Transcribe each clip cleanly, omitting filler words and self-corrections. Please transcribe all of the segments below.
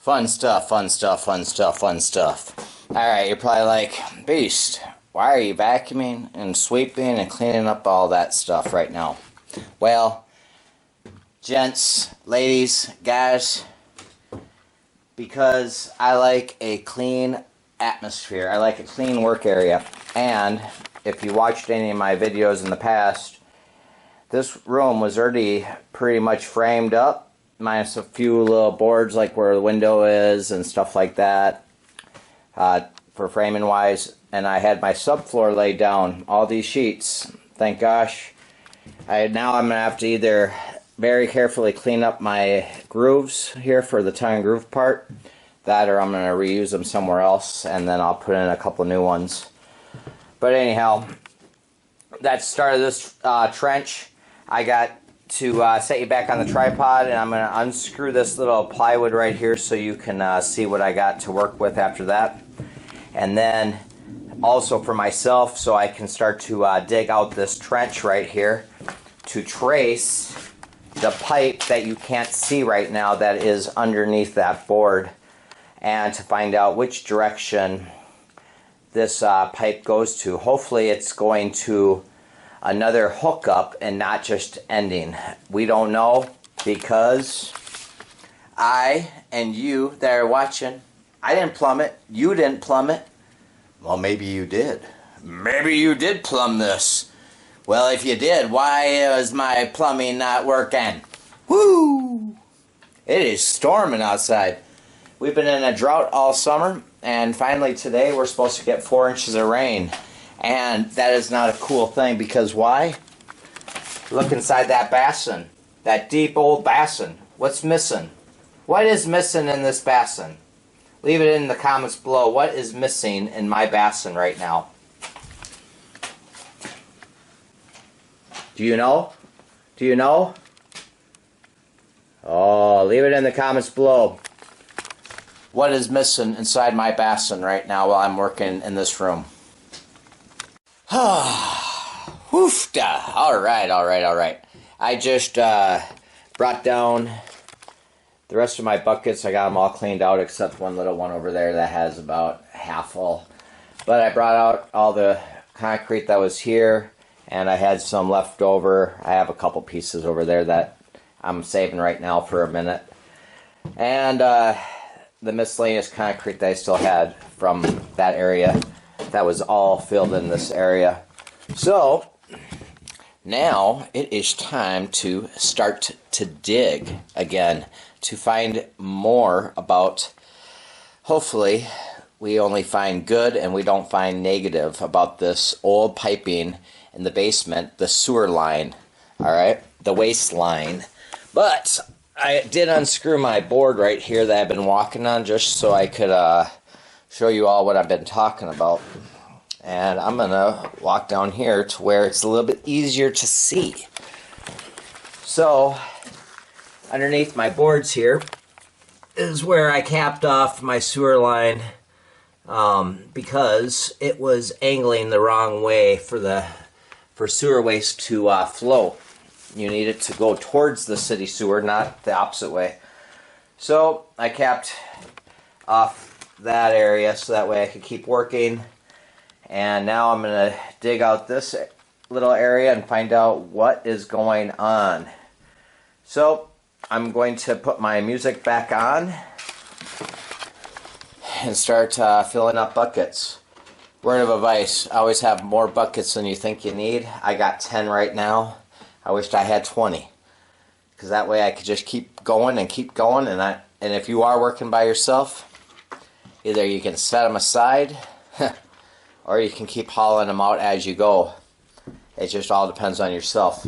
Fun stuff, fun stuff, fun stuff, fun stuff. Alright, you're probably like, Beast, why are you vacuuming and sweeping and cleaning up all that stuff right now? Well, gents, ladies, guys, because I like a clean atmosphere. I like a clean work area. And if you watched any of my videos in the past, this room was already pretty much framed up, minus a few little boards like where the window is and stuff like that for framing wise. And I had my subfloor laid down, all these sheets, thank gosh. Now I'm going to have to either very carefully clean up my grooves here for the tongue and groove part, that or I'm going to reuse them somewhere else, and then I'll put in a couple new ones. But anyhow, that's the start of this trench. I got to set you back on the tripod, and I'm going to unscrew this little plywood right here so you can see what I got to work with after that. And then also for myself, so I can start to dig out this trench right here to trace the pipe that you can't see right now that is underneath that board, and to find out which direction this pipe goes to. Hopefully it's going to another hookup and not just ending. We don't know, because I and you that are watching, I didn't plumb it, you didn't plumb it. Well, maybe you did. Maybe you did plumb this. Well, if you did, why is my plumbing not working? Woo! It is storming outside. We've been in a drought all summer, and finally today we're supposed to get 4 inches of rain. And that is not a cool thing, because why? Look inside that basin. That deep old basin. What's missing? What is missing in this basin? Leave it in the comments below. What is missing in my basin right now? Do you know? Do you know? Oh, leave it in the comments below. What is missing inside my basin right now while I'm working in this room? Woofda. Alright. I just brought down the rest of my buckets. I got them all cleaned out except one little one over there that has about half full. But I brought out all the concrete that was here, and I had some left over. I have a couple pieces over there that I'm saving right now for a minute. And the miscellaneous concrete that I still had from that area, that was all filled in this area. So now it is time to start to dig again, to find more about, hopefully we only find good and we don't find negative about this old piping in the basement, the sewer line, alright, the waste line. But I did unscrew my board right here that I've been walking on, just so I could show you all what I've been talking about. And I'm going to walk down here to where it's a little bit easier to see. So, underneath my boards here is where I capped off my sewer line, because it was angling the wrong way for sewer waste to flow. You need it to go towards the city sewer, not the opposite way. So I capped off that area so that way I could keep working. And now I'm going to dig out this little area and find out what is going on. So I'm going to put my music back on and start filling up buckets. Word of advice, always have more buckets than you think you need. I got 10 right now. I wished I had 20, because that way I could just keep going, and if you are working by yourself, either you can set them aside or you can keep hauling them out as you go. It just all depends on yourself.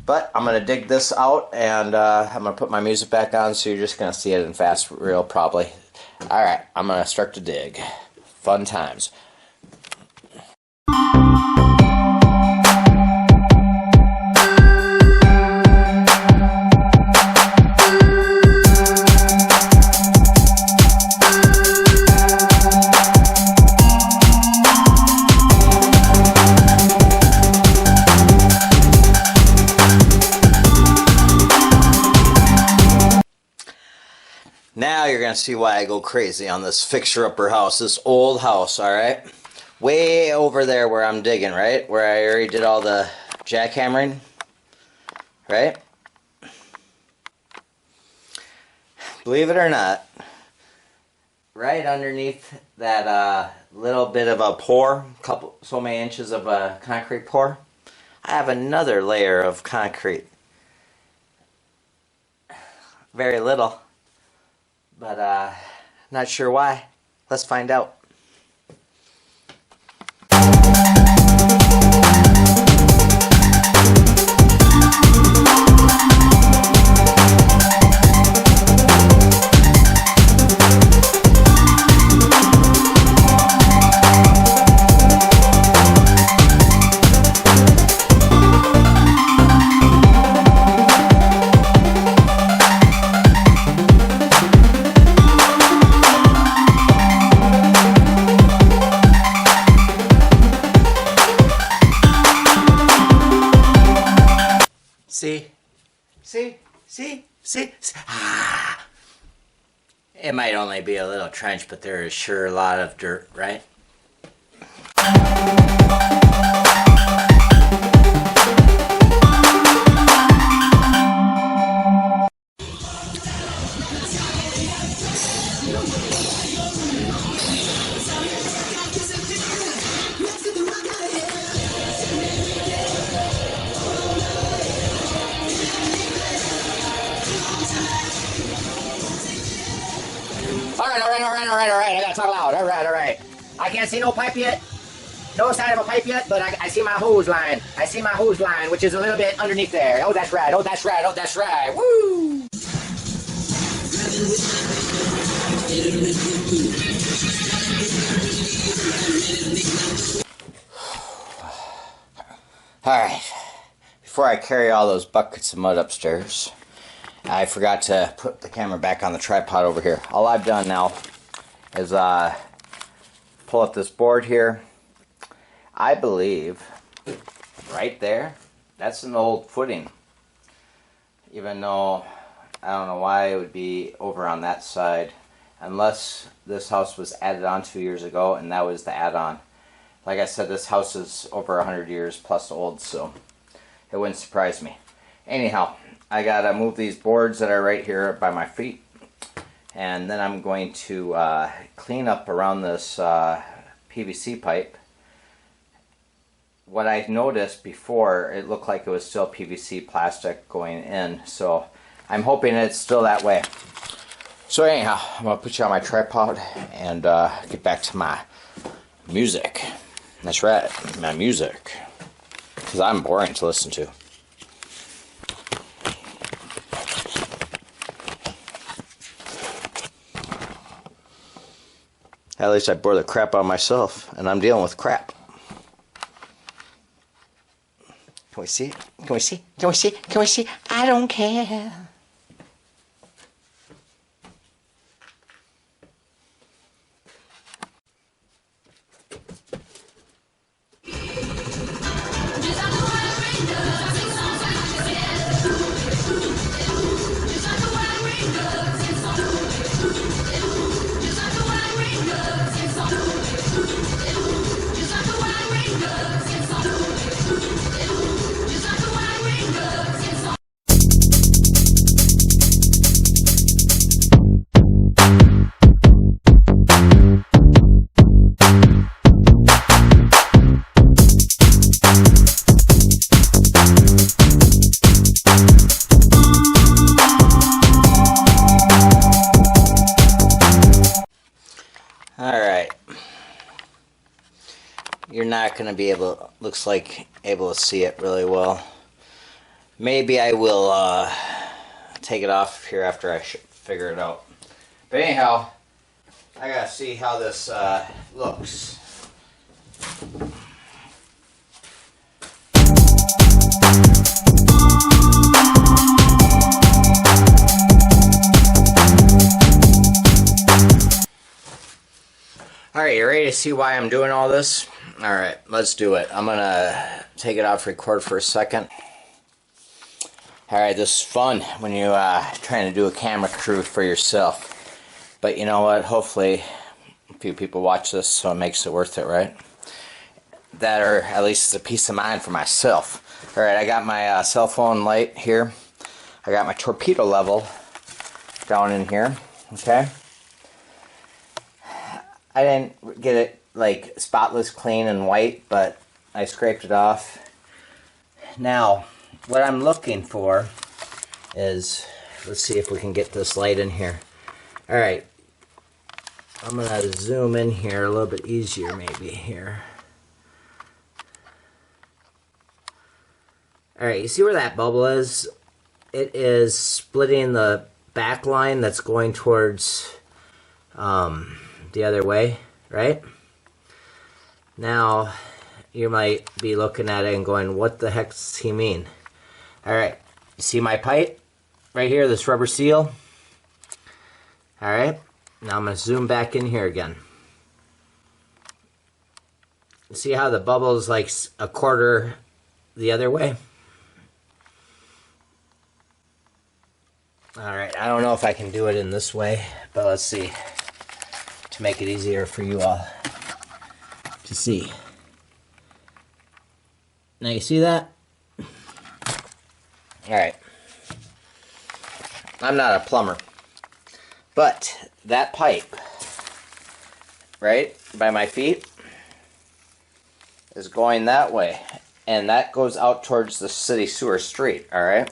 But I'm going to dig this out, and I'm going to put my music back on, so you're just going to see it in fast reel probably. Alright, I'm going to start to dig. Fun times. Now you're going to see why I go crazy on this fixer-upper house, this old house, alright? Way over there where I'm digging, right? Where I already did all the jackhammering, right? Believe it or not, right underneath that little bit of a pour, so many inches of a concrete pour, I have another layer of concrete. Very little, but not sure why. Let's find out. See? Ah. It might only be a little trench, but there is sure a lot of dirt, right? All right. I gotta talk loud. All right. I can't see no pipe yet. No sign of a pipe yet, but I see my hose line. I see my hose line, which is a little bit underneath there. Oh, that's right. Woo! All right. Before I carry all those buckets of mud upstairs, I forgot to put the camera back on the tripod over here. All I've done now is pull up this board here. I believe right there, that's an old footing. Even though I don't know why it would be over on that side, unless this house was added on 2 years ago and that was the add-on. Like I said, this house is over 100 years plus old, so it wouldn't surprise me. Anyhow, I gotta move these boards that are right here by my feet, and then I'm going to clean up around this PVC pipe. What I noticed before, it looked like it was still PVC plastic going in, so I'm hoping it's still that way. So anyhow, I'm gonna put you on my tripod and get back to my music. That's right, my music, because I'm boring to listen to. At least I bore the crap out of myself, and I'm dealing with crap. Can we see? Can we see? Can we see? Can we see? I don't care. Alright, you're not going to be able, looks like, able to see it really well. Maybe I will take it off here after I figure it out. But anyhow, I gotta see how this looks. Alright, you ready to see why I'm doing all this? Alright, let's do it. I'm gonna take it off record for a second. Alright, this is fun when you're trying to do a camera crew for yourself. But you know what? Hopefully a few people watch this, so it makes it worth it, right? That, or at least it's a peace of mind for myself. Alright, I got my cell phone light here. I got my torpedo level down in here. Okay? I didn't get it like spotless, clean, and white, but I scraped it off. Now, what I'm looking for is, let's see if we can get this light in here. Alright, I'm going to zoom in here a little bit easier maybe here. Alright, you see where that bubble is? It is splitting the back line that's going towards the other way, right? Now, you might be looking at it and going, what the heck does he mean? Alright, you see my pipe right here, this rubber seal? Alright, now I'm going to zoom back in here again. See how the bubble is like a quarter the other way? Alright, I don't know if I can do it in this way, but let's see. To make it easier for you all to see. Now you see that? Alright. I'm not a plumber. But that pipe, right, by my feet, is going that way. And that goes out towards the city sewer street, alright?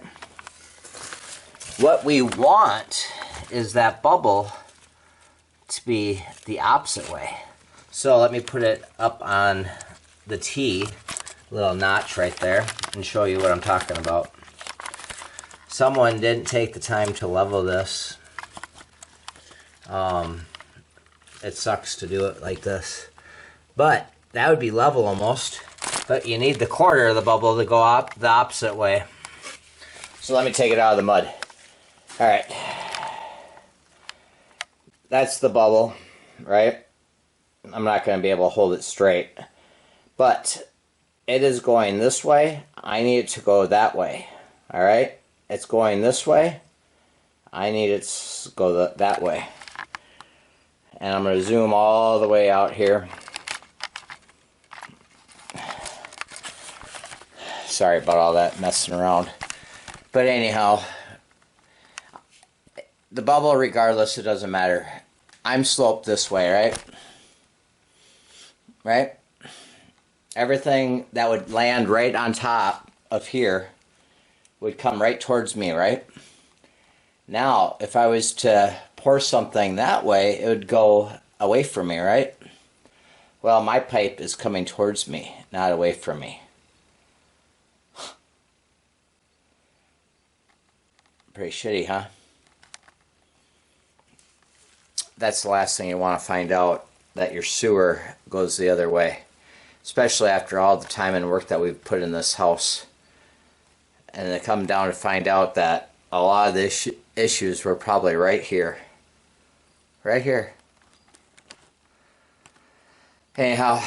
What we want is that bubble to be the opposite way. So let me put it up on the T, little notch right there, and show you what I'm talking about. Someone didn't take the time to level this. It sucks to do it like this, but that would be level almost. But you need the quarter of the bubble to go up the opposite way. So let me take it out of the mud. Alright, that's the bubble, right? I'm not going to be able to hold it straight, but it is going this way. I need it to go that way, alright? It's going this way. I need it to go that way. And I'm going to zoom all the way out here. Sorry about all that messing around. But anyhow, the bubble, regardless, it doesn't matter. I'm sloped this way, right? Right? Everything that would land right on top of here would come right towards me, right? Now, if I was to pour something that way, it would go away from me, right? Well, my pipe is coming towards me, not away from me. Pretty shitty, huh? That's the last thing you want to find out, that your sewer goes the other way. Especially after all the time and work that we've put in this house. And to come down to find out that a lot of the issues were probably right here. Right here. Anyhow,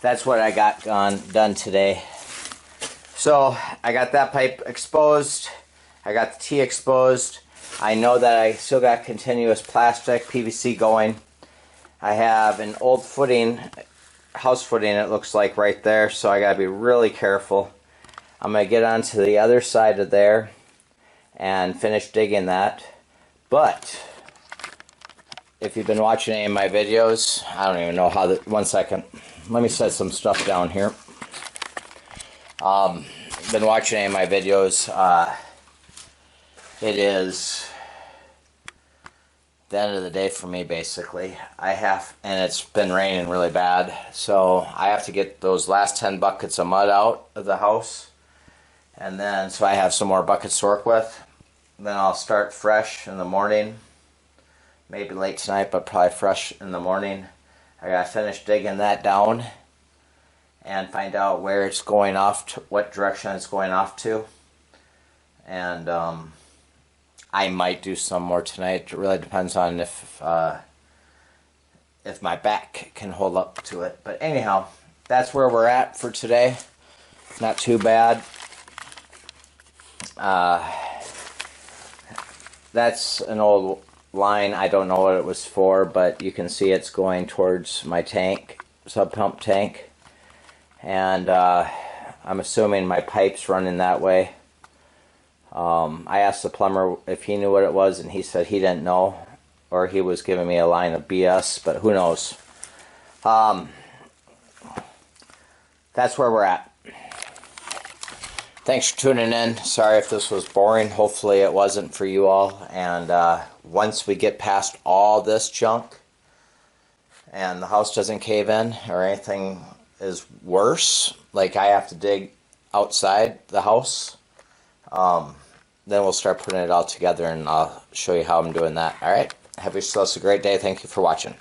that's what I got done today. So I got that pipe exposed. I got the T exposed. I know that I still got continuous plastic PVC going. I have an old footing, house footing, it looks like right there, so I gotta be really careful. I'm gonna get onto the other side of there and finish digging that. But if you've been watching any of my videos, I don't even know how the, one second, let me set some stuff down here. Been watching any of my videos, it is the end of the day for me, basically. And it's been raining really bad, so I have to get those last 10 buckets of mud out of the house, and then so I have some more buckets to work with. Then I'll start fresh in the morning, maybe late tonight, but probably fresh in the morning. I gotta finish digging that down and find out where it's going off to, what direction it's going off to, and I might do some more tonight. It really depends on if my back can hold up to it. But anyhow, that's where we're at for today. Not too bad. that's an old line. I don't know what it was for, but you can see it's going towards my tank, sub pump tank. And I'm assuming my pipe's running that way. I asked the plumber if he knew what it was, and he said he didn't know, or he was giving me a line of BS, but who knows. That's where we're at. Thanks for tuning in. Sorry if this was boring. Hopefully it wasn't for you all. And once we get past all this junk and the house doesn't cave in or anything is worse, like I have to dig outside the house, then we'll start putting it all together, and I'll show you how I'm doing that. Alright, have yourselves a great day. Thank you for watching.